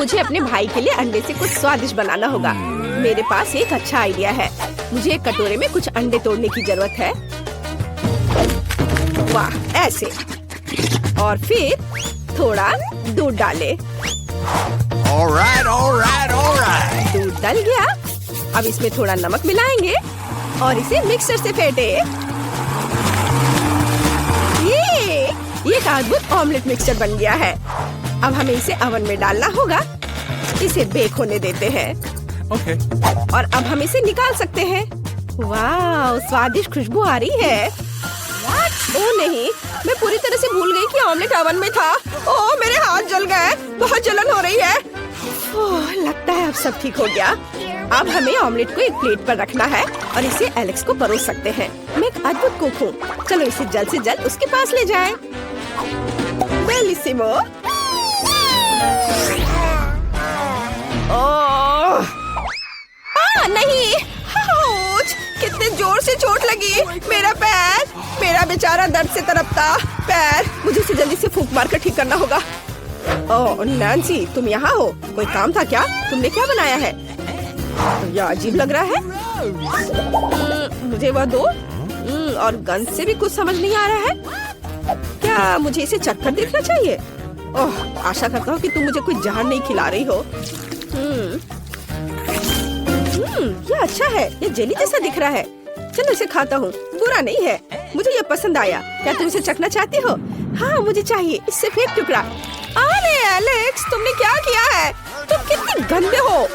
मुझे अपने भाई के लिए अंडे से कुछ स्वादिष्ट बनाना होगा। मेरे पास एक अच्छा आइडिया है। मुझे एक कटोरे में कुछ अंडे तोड़ने की जरूरत है। वाह, ऐसे। और फिर थोड़ा दूध डाले। दूध डल गया। अब इसमें थोड़ा नमक मिलाएंगे और इसे मिक्सर से फेंटे। ये एक अद्भुत ऑमलेट मिक्सचर बन गया है। अब हमें इसे ओवन में डालना होगा। इसे बेक होने देते हैं। और अब हम इसे निकाल सकते हैं। वाह, स्वादिष्ट खुशबू आ रही है। ओह नहीं, मैं पूरी तरह से भूल गई कि ऑमलेट ओवन में था। ओह, मेरे हाथ जल गए। बहुत जलन हो रही है। ओह, लगता है अब सब ठीक हो गया। अब हमें ऑमलेट को एक प्लेट पर रखना है और इसे एलेक्स को परोस सकते हैं। मैं एक अद्भुत कुक हूँ। चलो इसे जल्द से जल्द उसके पास ले जाएं। बेलिसिमो। ओह, नहीं, कितने जोर से चोट लगी। मेरा पैर, मेरा बेचारा दर्द से तड़पता पैर। मुझे इसे जल्दी से फूंक मार कर ठीक करना होगा। ओह नैन्सी, तुम यहाँ हो? कोई काम था क्या? तुमने क्या बनाया है? यह अजीब लग रहा है। मुझे वह दो। और गंध से भी कुछ समझ नहीं आ रहा है। क्या मुझे इसे चखकर देखना चाहिए? ओह, आशा करता हूँ कि तुम मुझे कोई जहर नहीं खिला रही हो। ये अच्छा है। ये जेली जैसा दिख रहा है। चलो इसे खाता हूँ। बुरा नहीं है। मुझे ये पसंद आया। क्या तुम इसे चखना चाहती हो? हाँ, मुझे चाहिए। इससे फेंक टुकड़ा। अरे एलेक्स, तुमने क्या किया है? तुम कितने गंदे हो।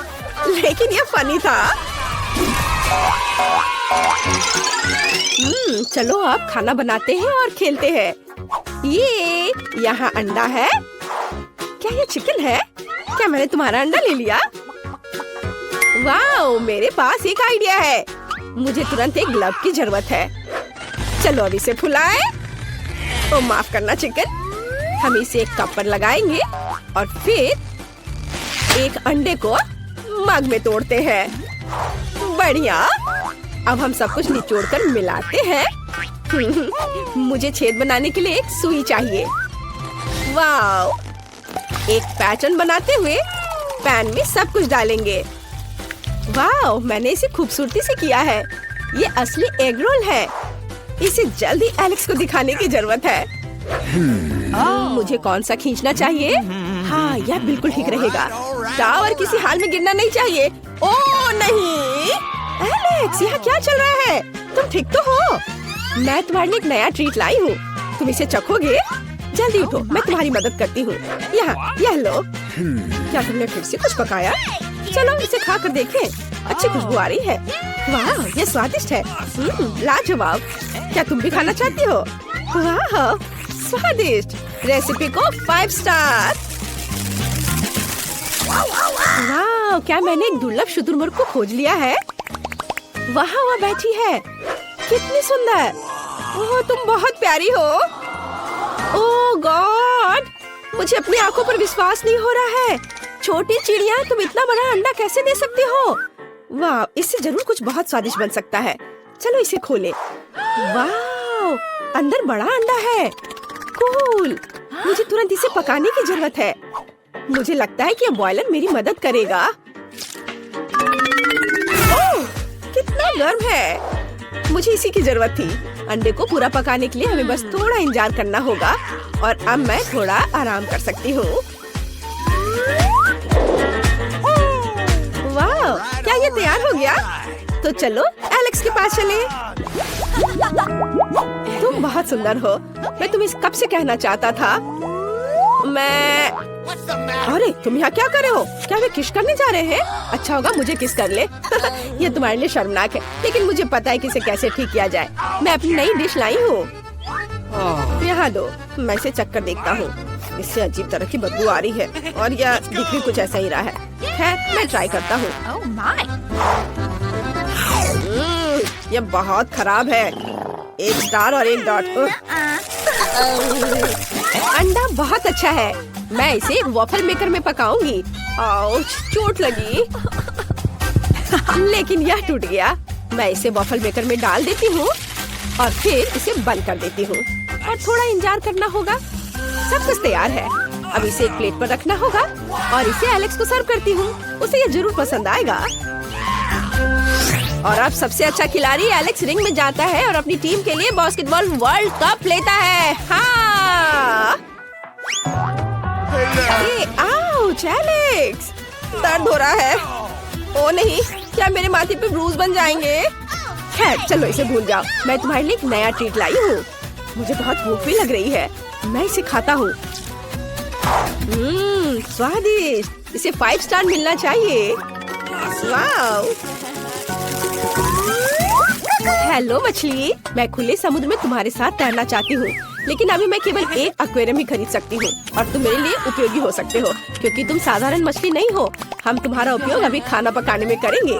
लेकिन ये फनी था। चलो अब खाना बनाते हैं और खेलते हैं। ये यहाँ अंडा है। क्या ये चिकन है? क्या मैंने तुम्हारा अंडा ले लिया? वाओ, मेरे पास एक आइडिया है। मुझे तुरंत एक ग्लव की जरूरत है। चलो अब इसे फुलाएं। तो माफ करना चिकन। हम इसे एक कप पर लगाएंगे और फिर एक अंडे को मग में तोड़ते हैं। बढ़िया। अब हम सब कुछ निचोड़कर मिलाते हैं। मुझे छेद बनाने के लिए एक सुई चाहिए। वाओ, एक पैटर्न बनाते हुए पैन में सब कुछ डालेंगे। वाओ, मैंने इसे खूबसूरती से किया है। ये असली एग रोल है। इसे जल्दी एलेक्स को दिखाने की जरूरत है। मुझे कौन सा खींचना चाहिए? हाँ, यह बिल्कुल ठीक रहेगा। टावर किसी हाल में गिरना नहीं चाहिए। ओह नहीं, एलेक्स, यहाँ क्या चल रहा है? तुम ठीक तो हो? मैं तुम्हारे लिए एक नया ट्रीट लाई हूँ। तुम इसे चखोगे? जल्दी उठो, मैं तुम्हारी मदद करती हूँ। यहाँ, यह लो। क्या तुमने फिर से कुछ पकाया? चलो इसे खा कर देखें। अच्छी खुशबू आ रही है। वाह, ये स्वादिष्ट है। लाजवाब। क्या तुम भी खाना चाहती हो? वाह, स्वादिष्ट। रेसिपी को 5 स्टार। वाह, क्या मैंने एक दुर्लभ शुतुरमुर्ग को खोज लिया है? वहाँ वह बैठी है। कितनी सुंदर। ओह, तुम बहुत प्यारी हो। ओह गॉड, मुझे अपनी आंखों पर विश्वास नहीं हो रहा है। छोटी चिड़िया, तुम इतना बड़ा अंडा कैसे दे सकती हो? वाह, इससे जरूर कुछ बहुत स्वादिष्ट बन सकता है। चलो इसे खोलें। वाह, अंदर बड़ा अंडा है। कूल। मुझे तुरंत इसे पकाने की जरूरत है। मुझे लगता है कि यह बॉयलर मेरी मदद करेगा। ओह, कितना गर्म है। मुझे इसी की जरूरत थी। अंडे को पूरा पकाने के लिए हमें बस थोड़ा इंतजार करना होगा। और अब मैं थोड़ा आराम कर सकती हूँ। वाह, क्या ये तैयार हो गया? तो चलो एलेक्स के पास चले। तुम बहुत सुंदर हो। मैं तुम्हें कब से कहना चाहता था। अरे तुम यहाँ क्या कर रहे हो? क्या वे किस करने जा रहे हैं? अच्छा होगा मुझे किस कर ले। ये तुम्हारे लिए शर्मनाक है, लेकिन मुझे पता है कि इसे कैसे ठीक किया जाए। मैं अपनी नई डिश लाई हूँ। यहाँ दो, मैं इसे चक्कर देखता हूँ। इससे अजीब तरह की बदबू आ रही है और यह दिख भी कुछ ऐसा ही रहा है। खैर, मैं ट्राई करता हूँ। यह बहुत खराब है। 1 स्टार और 1 डॉट। अंडा बहुत अच्छा है। मैं इसे एक वॉफल मेकर में पकाऊंगी। आउच, चोट लगी। लेकिन यह टूट गया। मैं इसे वॉफल मेकर में डाल देती हूँ और फिर इसे बंद कर देती हूँ। और थोड़ा इंतजार करना होगा। सब कुछ तैयार है। अब इसे एक प्लेट पर रखना होगा और इसे एलेक्स को सर्व करती हूँ। उसे ये जरूर पसंद आएगा। और अब सबसे अच्छा खिलाड़ी एलेक्स रिंग में जाता है और अपनी टीम के लिए बास्केटबॉल वर्ल्ड कप लेता है। हाँ। आउच एलेक्स, दर्द हो रहा है। ओ नहीं, क्या मेरे माथे पे ब्रूज बन जाएंगे? खैर चलो इसे भूल जाओ। मैं तुम्हारे लिए एक नया ट्रीट लाई हूँ। मुझे बहुत भूख भी लग रही है। मैं इसे खाता हूँ। स्वादिष्ट, इसे 5 स्टार मिलना चाहिए। वाओ। हेलो मछली, मैं खुले समुद्र में तुम्हारे साथ तैरना चाहती हूँ, लेकिन अभी मैं केवल एक एक्वेरियम ही खरीद सकती हूँ और तुम मेरे लिए उपयोगी हो सकते हो क्योंकि तुम साधारण मछली नहीं हो। हम तुम्हारा उपयोग अभी खाना पकाने में करेंगे।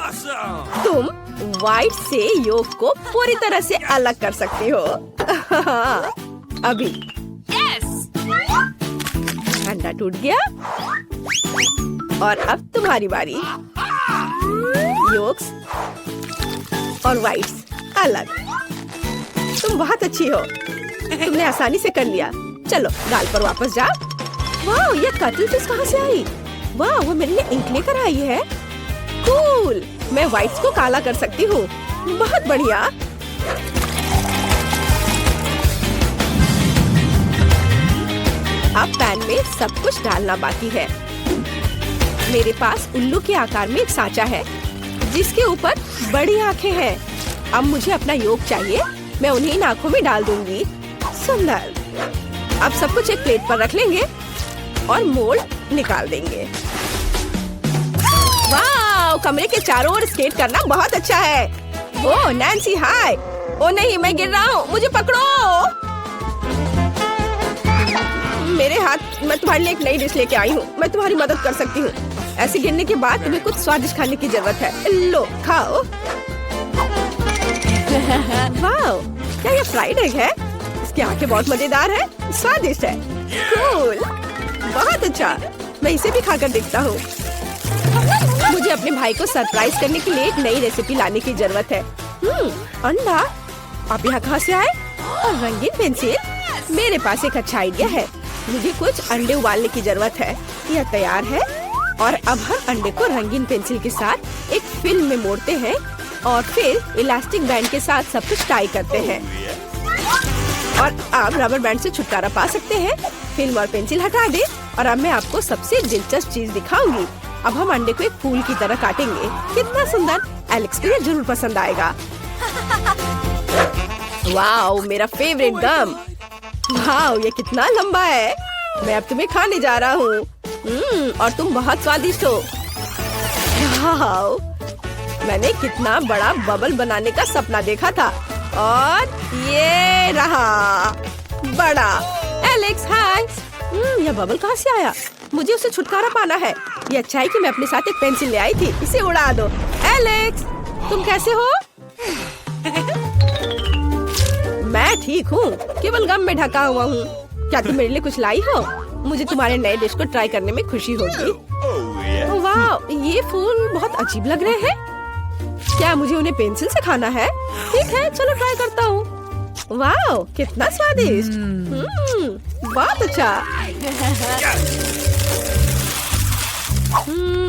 तुम व्हाइट से योक को पूरी तरह से अलग कर सकते हो। अभी अंडा टूट गया और अब तुम्हारी बारी। योक्स और व्हाइट्स अलग। तुम बहुत अच्छी हो। तुमने आसानी से कर लिया। चलो दाल पर वापस जाओ। वाह, ये कटल फिश कहाँ से आई? वाह, वो मेरे लिए इंक लेकर आई है। कूल। मैं व्हाइट्स को काला कर सकती हूँ। बहुत बढ़िया। अब पैन में सब कुछ डालना बाकी है। मेरे पास उल्लू के आकार में एक सांचा है जिसके ऊपर बड़ी आंखें हैं। अब मुझे अपना योग चाहिए। मैं उन्हीं इन आंखों में डाल दूंगी। सुंदर। अब सब कुछ एक प्लेट पर रख लेंगे और मोल्ड निकाल देंगे। वाह, कमरे के चारों ओर स्केट करना बहुत अच्छा है। ओ नैन्सी, हाय। ओ नहीं, मैं गिर रहा हूँ, मुझे पकड़ो। मेरे हाथ। मैं तुम्हारे लिए एक नई डिश लेके आई हूँ। मैं तुम्हारी मदद कर सकती हूँ। ऐसे गिरने के बाद तुम्हें कुछ स्वादिष्ट खाने की जरूरत है। लो खाओ। वाओ, क्या ये फ्राइड एग है? इसकी आंखें बहुत मजेदार है, स्वादिष्ट है। कूल, बहुत अच्छा। मैं इसे भी खाकर देखता हूँ। मुझे अपने भाई को सरप्राइज करने के लिए एक नई रेसिपी लाने की जरूरत है। अंडा, आप यहाँ कहाँ से आए? और रंगीन पेंसिल। मेरे पास एक अच्छा आइडिया है। मुझे कुछ अंडे उबालने की जरूरत है। यह तैयार है और अब हर अंडे को रंगीन पेंसिल के साथ एक फिल्म में मोड़ते हैं और फिर इलास्टिक बैंड के साथ सब कुछ टाई करते हैं। और आप रबर बैंड से छुटकारा पा सकते हैं। फिल्म और पेंसिल हटा दे और अब मैं आपको सबसे दिलचस्प चीज दिखाऊंगी। अब हम अंडे को एक फूल की तरह काटेंगे। कितना सुंदर। एलेक्स को ये जरूर पसंद आएगा। वाओ, मेरा फेवरेट गम। वाओ, ये कितना लंबा है। मैं अब तुम्हें खाने जा रहा हूँ। और तुम बहुत स्वादिष्ट हो। वाओ, मैंने कितना बड़ा बबल बनाने का सपना देखा था और ये रहा बड़ा। एलेक्स, हाय। यह बबल कहाँ से आया? मुझे उसे छुटकारा पाना है। ये अच्छा है कि मैं अपने साथ एक पेंसिल ले आई थी। इसे उड़ा दो। एलेक्स, तुम कैसे हो? मैं ठीक हूँ, केवल गम में ढका हुआ हूँ। क्या तुम मेरे लिए कुछ लाई हो? मुझे तुम्हारे नए डिश को ट्राई करने में खुशी होगी। वाह, ये फूल बहुत अजीब लग रहे हैं। क्या मुझे उन्हें पेंसिल से खाना है? ठीक है, चलो ट्राई करता हूँ। वाह, कितना स्वादिष्ट। बहुत अच्छा।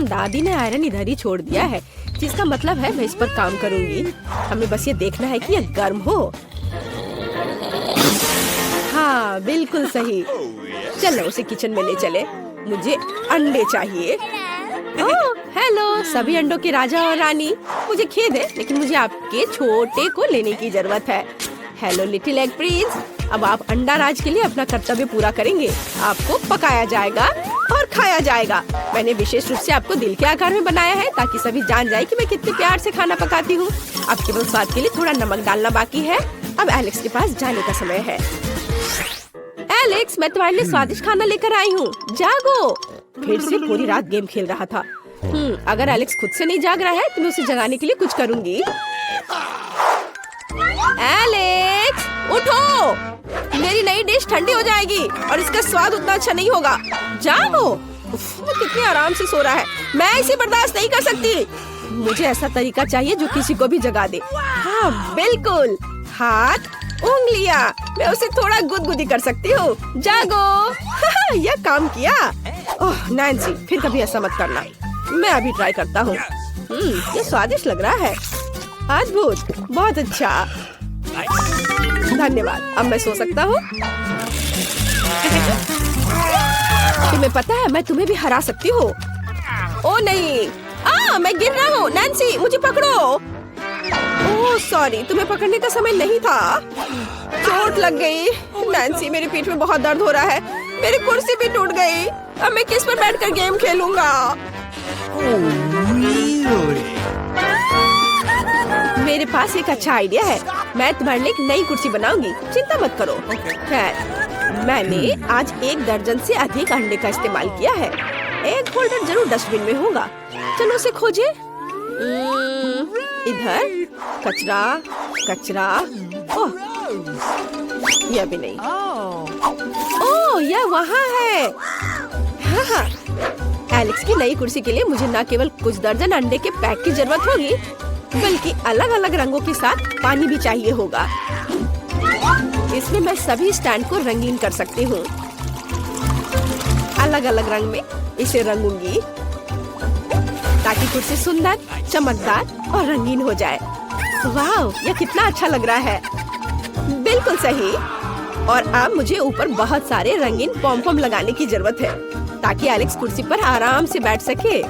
दादी ने आयरन इधर ही छोड़ दिया है, जिसका मतलब है मैं इस पर काम करूँगी। हमें बस ये देखना है कि यह गर्म हो। हाँ, बिल्कुल सही। चलो उसे किचन में ले चले। मुझे अंडे चाहिए। ओह, हेलो सभी अंडों के राजा और रानी। मुझे खेद है, लेकिन मुझे आपके छोटे को लेने की जरूरत है। Hello little egg Prince. अब आप अंडा राज के लिए अपना कर्तव्य पूरा करेंगे। आपको पकाया जाएगा और खाया जाएगा। मैंने विशेष रूप से आपको दिल के आकार में बनाया है ताकि सभी जान जाए कि मैं कितने प्यार से खाना पकाती हूँ। अब केवल स्वाद के लिए थोड़ा नमक डालना बाकी है। अब एलेक्स के पास जाने का समय है। एलेक्स, मैं तुम्हारे लिए स्वादिष्ट खाना लेकर आई हूँ। जागो। फिर से पूरी रात गेम खेल रहा था। अगर एलेक्स खुद से नहीं जाग रहा है तो मैं उसे जगाने के लिए कुछ करूँगी। एलेक्स, उठो। मेरी नई डिश ठंडी हो जाएगी और इसका स्वाद उतना अच्छा नहीं होगा। जागो। वो कितने आराम से सो रहा है। मैं इसे बर्दाश्त नहीं कर सकती। मुझे ऐसा तरीका चाहिए जो किसी को भी जगा दे। हाँ बिल्कुल। हाथ उंगलियां, मैं उसे थोड़ा गुदगुदी कर सकती हूँ। जागो। यह काम किया। ओह नैन्सी, फिर कभी ऐसा मत करना। मैं अभी ट्राई करता हूँ। ये स्वादिष्ट लग रहा है। अद्भुत, बहुत अच्छा। धन्यवाद। अब मैं सो सकता हूँ। तुम्हें पता है मैं तुम्हें भी हरा सकती हूँ। ओ नहीं, मैं गिर रहा हूँ। नैन्सी, मुझे पकड़ो। ओह सॉरी, तुम्हें पकड़ने का समय नहीं था। चोट लग गई। नैन्सी, मेरी पीठ में बहुत दर्द हो रहा है। मेरी कुर्सी भी टूट गई। अब मैं किस पर बैठकर गेम खेलूंगा? मेरे पास एक अच्छा आइडिया है। मैं तुम्हारे लिए एक नई कुर्सी बनाऊंगी। चिंता मत करो। खैर, मैंने आज 1 दर्जन से अधिक अंडे का इस्तेमाल किया है। एक होल्डर जरूर डस्टबिन में होगा। चलो उसे खोजे। इधर कचरा, कचरा। ओह, यह भी नहीं। ओह, यह वहाँ है। हाँ। एलेक्स की नई कुर्सी के लिए मुझे न केवल कुछ दर्जन अंडे के पैक की जरूरत होगी, बल्कि अलग अलग रंगों के साथ पानी भी चाहिए होगा। इसमें मैं सभी स्टैंड को रंगीन कर सकती हूँ। अलग अलग रंग में इसे रंगूंगी ताकि कुर्सी सुंदर, चमकदार और रंगीन हो जाए। वाह, यह कितना अच्छा लग रहा है। बिल्कुल सही। और अब मुझे ऊपर बहुत सारे रंगीन पॉम-पॉम लगाने की जरूरत है ताकि एलेक्स कुर्सी पर आराम से बैठ सके।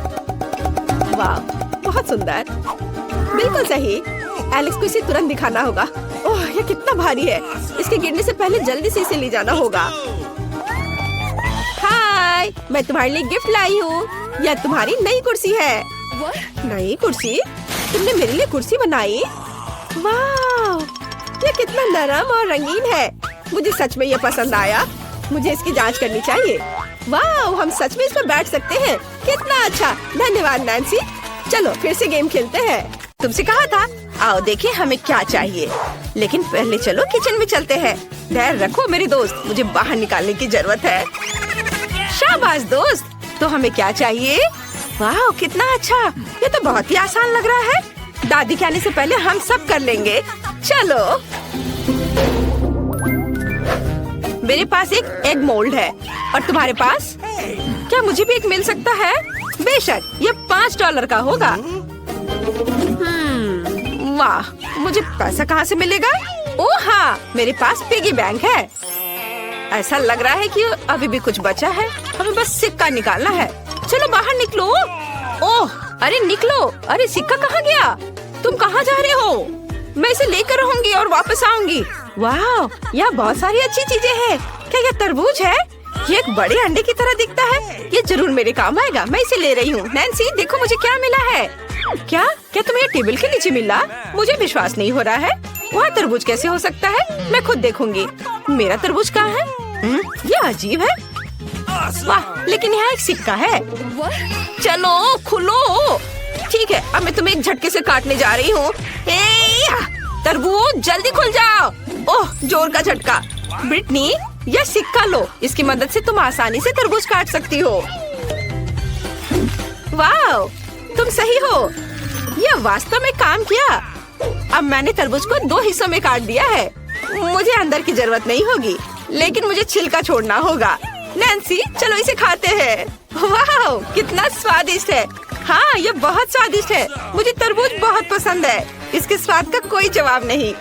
वाह, बहुत सुंदर। बिल्कुल सही। एलेक्स को इसे तुरंत दिखाना होगा। ओह, यह कितना भारी है। इसके गिरने से पहले जल्दी से इसे ले जाना होगा। हाय, मैं तुम्हारे लिए गिफ्ट लाई हूँ। यह तुम्हारी नई कुर्सी है। नई कुर्सी? तुमने मेरे लिए कुर्सी बनाई? वाह, यह कितना नरम और रंगीन है। मुझे सच में यह पसंद आया। मुझे इसकी जांच करनी चाहिए। वाह, हम सच में इस पर बैठ सकते हैं। कितना अच्छा। धन्यवाद नैन्सी। चलो फिर से गेम खेलते हैं। तुमसे कहा था। आओ देखें हमें क्या चाहिए। लेकिन पहले चलो किचन में चलते हैं। धैर्य रखो मेरे दोस्त, मुझे बाहर निकालने की जरूरत है। शाबाश दोस्त। तो हमें क्या चाहिए? वाह, कितना अच्छा। ये तो बहुत ही आसान लग रहा है। दादी के आने से पहले हम सब कर लेंगे। चलो। मेरे पास एक एग मोल्ड है और तुम्हारे पास? क्या मुझे भी एक मिल सकता है? बेशक, ये $5 का होगा। वाह, मुझे पैसा कहाँ से मिलेगा? ओह हाँ, मेरे पास पिगी बैंक है। ऐसा लग रहा है कि अभी भी कुछ बचा है। हमें बस सिक्का निकालना है। चलो बाहर निकलो। ओह, अरे निकलो। अरे सिक्का कहाँ गया? तुम कहाँ जा रहे हो? मैं इसे लेकर रहूंगी और वापस आऊंगी। वाह, यहाँ बहुत सारी अच्छी चीजें हैं। क्या यह तरबूज है? ये एक बड़े अंडे की तरह दिखता है। ये जरूर मेरे काम आएगा। मैं इसे ले रही हूँ। नैन्सी, देखो मुझे क्या मिला है। क्या तुम्हें ये टेबल के नीचे मिला? मुझे विश्वास नहीं हो रहा है। वहाँ तरबूज कैसे हो सकता है? मैं खुद देखूंगी। मेरा तरबूज कहाँ है? ये अजीब है। वाह, लेकिन यहाँ एक सिक्का है। चलो खुलो। ठीक है, अब मैं तुम्हें एक झटके से काटने जा रही हूँ। तरबूज जल्दी खुल जाओ। ओह, जोर का झटका। ब्रिटनी, यह सिक्का लो। इसकी मदद से तुम आसानी से तरबूज काट सकती हो। वाह, तुम सही हो। यह वास्तव में काम किया। अब मैंने तरबूज को 2 हिस्सों में काट दिया है। मुझे अंदर की जरूरत नहीं होगी, लेकिन मुझे छिलका छोड़ना होगा। नैन्सी, चलो इसे खाते हैं। वाह, कितना स्वादिष्ट है। हाँ, यह बहुत स्वादिष्ट है। मुझे तरबूज बहुत पसंद है। इसके स्वाद का कोई जवाब नहीं।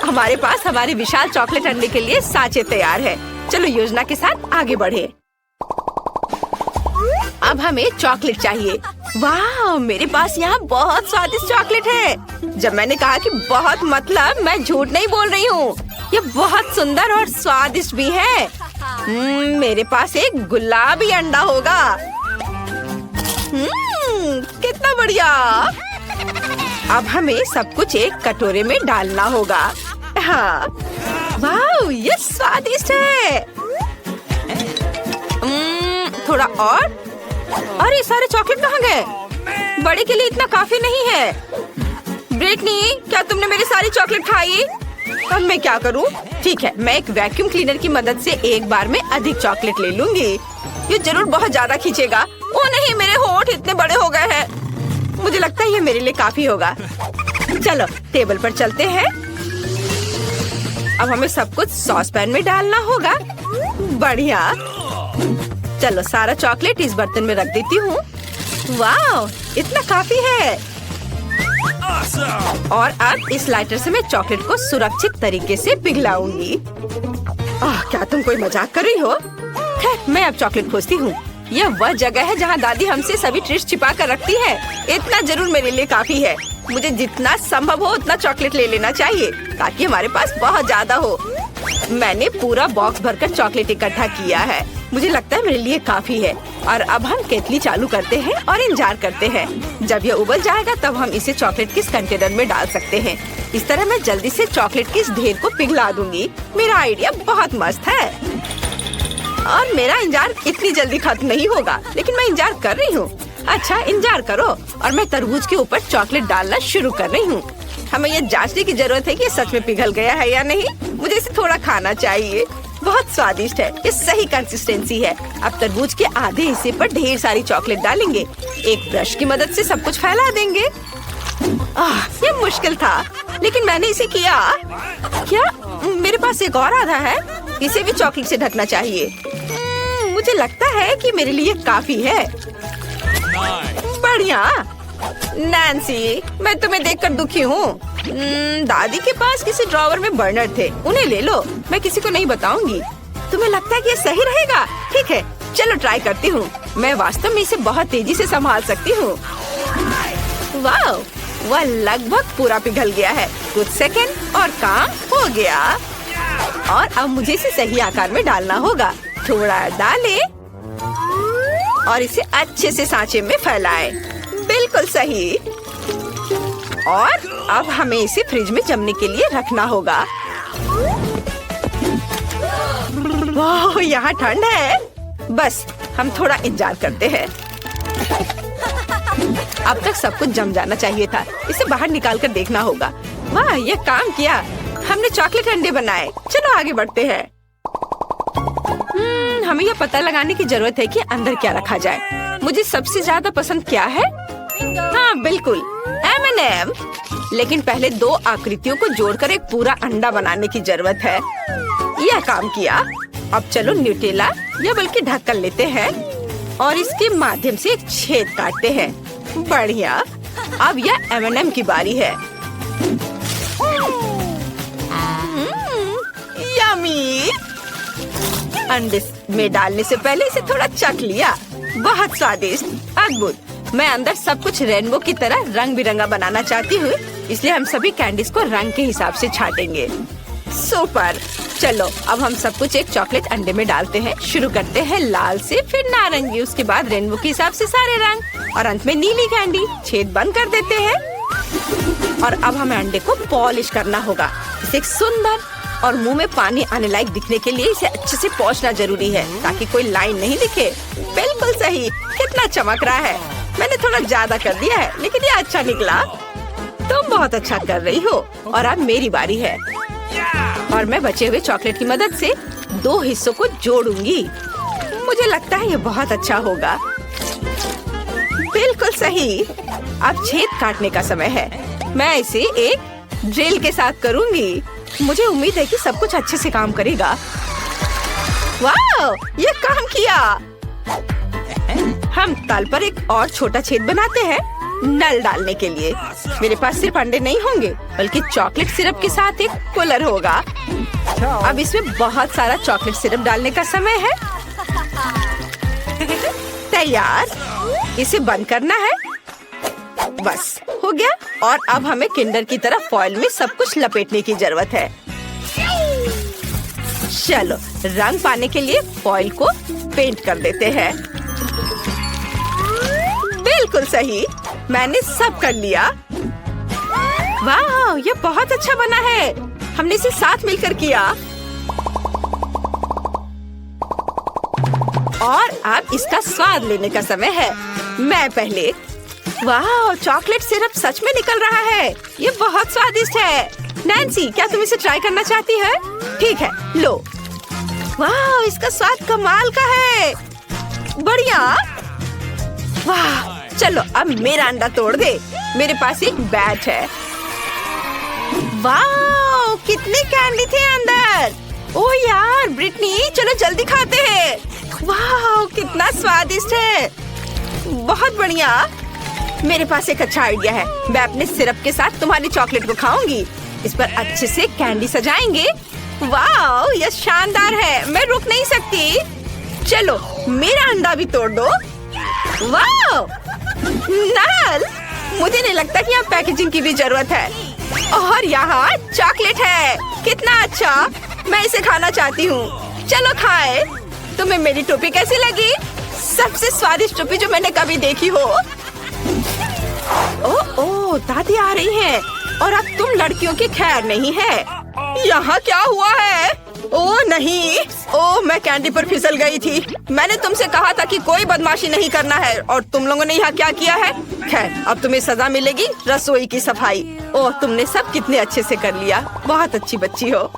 हमारे पास हमारे विशाल चॉकलेट अंडे के लिए साँचे तैयार है। चलो योजना के साथ आगे बढ़े। अब हमें चॉकलेट चाहिए। वाह, मेरे पास यहाँ बहुत स्वादिष्ट चॉकलेट है। जब मैंने कहा कि बहुत, मतलब मैं झूठ नहीं बोल रही हूँ। ये बहुत सुंदर और स्वादिष्ट भी है। मेरे पास एक गुलाबी अंडा होगा। कितना बढ़िया। अब हमें सब कुछ एक कटोरे में डालना होगा। हाँ, वाह, ये स्वादिष्ट है। थोड़ा और। अरे सारे चॉकलेट कहाँ गए? बड़े के लिए इतना काफी नहीं है। ब्रिटनी, क्या तुमने मेरी सारी चॉकलेट खाई? अब मैं क्या करूँ? ठीक है, मैं एक वैक्यूम क्लीनर की मदद से एक बार में अधिक चॉकलेट ले लूंगी। ये जरूर बहुत ज्यादा खींचेगा। ओ नहीं, मेरे होंठ इतने बड़े हो गए हैं। मुझे लगता है ये मेरे लिए काफी होगा। चलो टेबल पर चलते हैं। अब हमें सब कुछ सॉस पैन में डालना होगा। बढ़िया। चलो सारा चॉकलेट इस बर्तन में रख देती हूँ। वाह, इतना काफी है। और अब इस लाइटर से मैं चॉकलेट को सुरक्षित तरीके से पिघलाऊंगी। क्या तुम कोई मजाक कर रही हो? खैर, मैं अब चॉकलेट खोजती हूँ। यह वह जगह है जहाँ दादी हमसे सभी ट्रीट्स छिपा कर रखती है। इतना जरूर मेरे लिए काफी है। मुझे जितना संभव हो उतना चॉकलेट ले लेना चाहिए ताकि हमारे पास बहुत ज्यादा हो। मैंने पूरा बॉक्स भरकर चॉकलेट इकट्ठा किया है। मुझे लगता है मेरे लिए काफी है। और अब हम केतली चालू करते हैं और इंतजार करते हैं। जब यह उबल जाएगा तब हम इसे चॉकलेट के कंटेनर में डाल सकते हैं। इस तरह मैं जल्दी से चॉकलेट के इस ढेर को पिघला दूंगी। मेरा आइडिया बहुत मस्त है और मेरा इंतजार इतनी जल्दी खत्म नहीं होगा, लेकिन मैं इंतजार कर रही हूँ। अच्छा, इंतजार करो। और मैं तरबूज के ऊपर चॉकलेट डालना शुरू कर रही हूँ। हमें ये जांचने की जरूरत है कि ये सच में पिघल गया है या नहीं। मुझे इसे थोड़ा खाना चाहिए। बहुत स्वादिष्ट है। ये सही कंसिस्टेंसी है। अब तरबूज के आधे हिस्से पर ढेर सारी चॉकलेट डालेंगे। एक ब्रश की मदद से सब कुछ फैला देंगे। ये मुश्किल था, लेकिन मैंने इसे किया। क्या मेरे पास एक और आधा है? इसे भी चॉकलेट से ढकना चाहिए। मुझे लगता है कि मेरे लिए काफी है। बढ़िया। नैन्सी, मैं तुम्हें देखकर दुखी हूँ। दादी के पास किसी ड्रॉवर में बर्नर थे, उन्हें ले लो। मैं किसी को नहीं बताऊंगी। तुम्हें लगता है कि ये सही रहेगा? ठीक है, चलो ट्राई करती हूँ। मैं वास्तव में इसे बहुत तेजी से संभाल सकती हूँ। वाह, वह लगभग पूरा पिघल गया है। कुछ सेकंड और काम हो गया। और अब मुझे इसे सही आकार में डालना होगा। थोड़ा डालें और इसे अच्छे से सांचे में फैलाएं। बिल्कुल सही। और अब हमें इसे फ्रिज में जमने के लिए रखना होगा। वाह, यहाँ ठंड है। बस हम थोड़ा इंतजार करते हैं। अब तक सब कुछ जम जाना चाहिए था। इसे बाहर निकाल कर देखना होगा। वाह, ये काम किया। हमने चॉकलेट अंडे बनाए। चलो आगे बढ़ते हैं। हमें यह पता लगाने की जरूरत है कि अंदर क्या रखा जाए। मुझे सबसे ज्यादा पसंद क्या है? हाँ, बिल्कुल M&M। लेकिन पहले दो आकृतियों को जोड़कर एक पूरा अंडा बनाने की जरूरत है। यह काम किया। अब चलो न्यूटेला या बल्कि ढक्कन लेते हैं और इसके माध्यम से एक छेद काटते हैं। बढ़िया। अब यह M&M की बारी है। यम्मी। अंडे में डालने से पहले इसे थोड़ा चख लिया। बहुत स्वादिष्ट, अद्भुत। मैं अंदर सब कुछ रेनबो की तरह रंग बिरंगा बनाना चाहती हूँ, इसलिए हम सभी कैंडीज को रंग के हिसाब से छाटेंगे। सुपर। चलो अब हम सब कुछ एक चॉकलेट अंडे में डालते हैं। शुरू करते हैं लाल से, फिर नारंगी, उसके बाद रेनबो के हिसाब से सारे रंग और अंत में नीली कैंडी। छेद बंद कर देते हैं। और अब हमें अंडे को पॉलिश करना होगा। इसे एक सुंदर और मुंह में पानी आने लायक दिखने के लिए इसे अच्छे से पोंछना जरूरी है ताकि कोई लाइन नहीं दिखे। बिल्कुल सही। कितना चमक रहा है। मैंने थोड़ा ज्यादा कर दिया है, लेकिन ये अच्छा निकला। तुम बहुत अच्छा कर रही हो। और अब मेरी बारी है और मैं बचे हुए चॉकलेट की मदद से दो हिस्सों को जोड़ूंगी। मुझे लगता है ये बहुत अच्छा होगा। बिल्कुल सही। अब छेद काटने का समय है। मैं इसे एक ड्रिल के साथ करूंगी। मुझे उम्मीद है कि सब कुछ अच्छे से काम करेगा। वाह, ये काम किया। हम तल पर एक और छोटा छेद बनाते हैं नल डालने के लिए। मेरे पास सिर्फ अंडे नहीं होंगे, बल्कि चॉकलेट सिरप के साथ एक कूलर होगा। अब इसमें बहुत सारा चॉकलेट सिरप डालने का समय है। तैयार। इसे बंद करना है। बस हो गया। और अब हमें किंडर की तरह फॉइल में सब कुछ लपेटने की जरूरत है। चलो रंग पाने के लिए फॉइल को पेंट कर देते हैं। बिल्कुल सही। मैंने सब कर लिया। वाह, ये बहुत अच्छा बना है। हमने इसे साथ मिलकर किया। और अब इसका स्वाद लेने का समय है। मैं पहले। वाह, चॉकलेट सिरप सच में निकल रहा है। ये बहुत स्वादिष्ट है। नैन्सी, क्या तुम इसे ट्राई करना चाहती है? ठीक है, लो। वाह, इसका स्वाद कमाल का है। बढ़िया। वाह, चलो अब मेरा अंडा तोड़ दे। मेरे पास एक बैट है। वाह, कितने कैंडी थे अंदर। ओह यार ब्रिटनी, चलो जल्दी खाते हैं। वाह कितना स्वादिष्ट है, बहुत बढ़िया। मेरे पास एक अच्छा आइडिया है। मैं अपने सिरप के साथ तुम्हारी चॉकलेट को खाऊंगी। इस पर अच्छे से कैंडी सजाएंगे। वाह यह शानदार है, मैं रुक नहीं सकती। चलो मेरा अंडा भी तोड़ दो। वाह नल, मुझे नहीं लगता कि यहाँ पैकेजिंग की भी जरूरत है। और यहाँ चॉकलेट है, कितना अच्छा, मैं इसे खाना चाहती हूँ। चलो खाए। तुम्हें मेरी टोपी कैसी लगी? सबसे स्वादिष्ट टोपी जो मैंने कभी देखी हो। ओह दादी आ रही है और अब तुम लड़कियों की खैर नहीं है। यहाँ क्या हुआ है? ओह नहीं, ओह मैं कैंडी पर फिसल गई थी। मैंने तुमसे कहा था कि कोई बदमाशी नहीं करना है और तुम लोगों ने यहाँ क्या किया है। खैर अब तुम्हें सजा मिलेगी, रसोई की सफाई। ओह तुमने सब कितने अच्छे से कर लिया, बहुत अच्छी बच्ची हो।